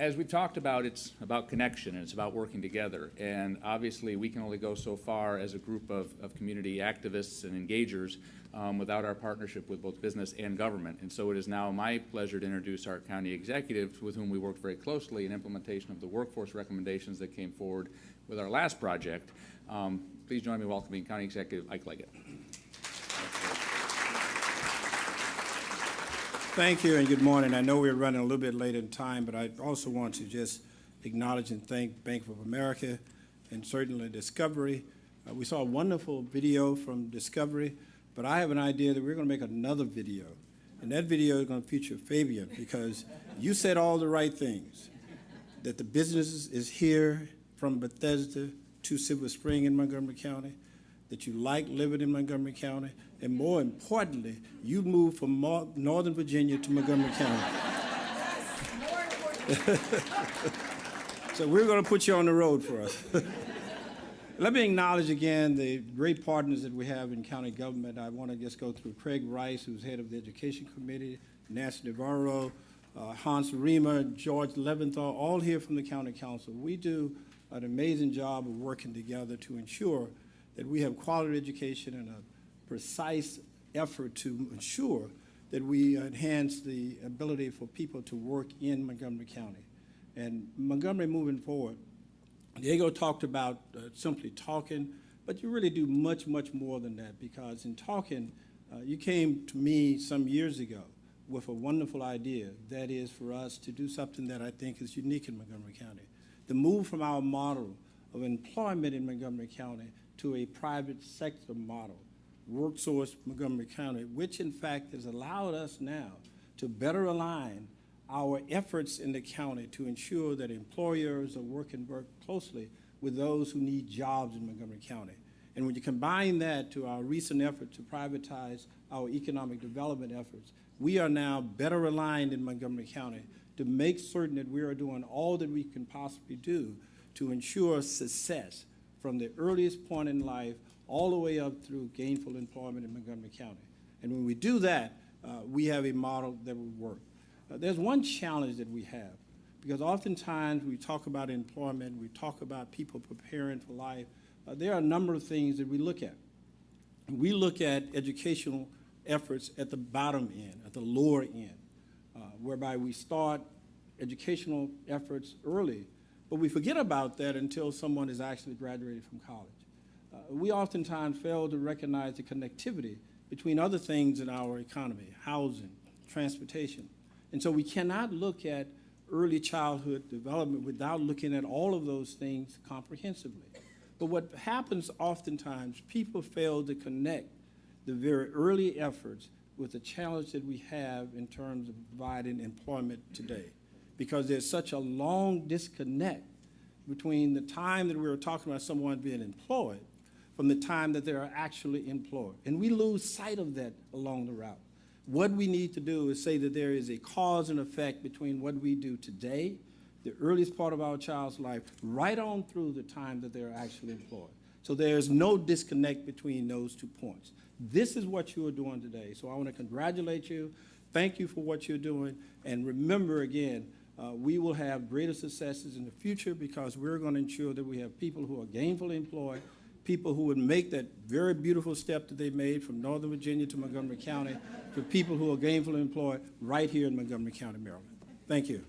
as we talked about, it's about connection and it's about working together. And obviously, we can only go so far as a group of community activists and engagers without our partnership with both business and government. And so it is now my pleasure to introduce our county executives with whom we worked very closely in implementation of the workforce recommendations that came forward with our last project. Please join me in welcoming County Executive Isiah Leggett. Thank you and good morning. I know we're running a little bit late in time, but I also want to just acknowledge and thank Bank of America and certainly Discovery. We saw a wonderful video from Discovery, but I have an idea that we're going to make another video. And that video is going to feature Fabian because you said all the right things, that the business is here from Bethesda to Silver Spring in Montgomery County, that you like living in Montgomery County, and more importantly, you moved from Northern Virginia to Montgomery County. So we're going to put you on the road for us. Let me acknowledge again the great partners that we have in county government. I want to just go through Craig Rice, who's head of the Education Committee, Nancy Navarro, Hans Riemer, George Leventhal, all here from the County Council. We do an amazing job of working together to ensure that we have quality education and a precise effort to ensure that we enhance the ability for people to work in Montgomery County. And Montgomery moving forward, Diego talked about simply talking, but you really do much, much more than that, because in talking, you came to me some years ago with a wonderful idea, that is for us to do something that I think is unique in Montgomery County. The move from our model of employment in Montgomery County to a private sector model, WorkSource Montgomery County, which in fact has allowed us now to better align our efforts in the county to ensure that employers are working very closely with those who need jobs in Montgomery County. And when you combine that to our recent effort to privatize our economic development efforts, we are now better aligned in Montgomery County to make certain that we are doing all that we can possibly do to ensure success from the earliest point in life all the way up through gainful employment in Montgomery County. And when we do that, we have a model that will work. There's one challenge that we have, because oftentimes we talk about employment, we talk about people preparing for life. There are a number of things that we look at. We look at educational efforts at the bottom end, at the lower end, whereby we start educational efforts early, but we forget about that until someone is actually graduated from college. We oftentimes fail to recognize the connectivity between other things in our economy, housing, transportation. And so we cannot look at early childhood development without looking at all of those things comprehensively. But what happens oftentimes, people fail to connect the very early efforts with the challenge that we have in terms of providing employment today, because there's such a long disconnect between the time that we were talking about someone being employed from the time that they are actually employed. And we lose sight of that along the route. What we need to do is say that there is a cause and effect between what we do today, the earliest part of our child's life, right on through the time that they're actually employed. So there's no disconnect between those 2 points. This is what you are doing today. So I want to congratulate you. Thank you for what you're doing. And remember, again, we will have greater successes in the future because we're going to ensure that we have people who are gainfully employed, people who would make that very beautiful step that they made from Northern Virginia to Montgomery County, for people who are gainfully employed right here in Montgomery County, Maryland. Thank you.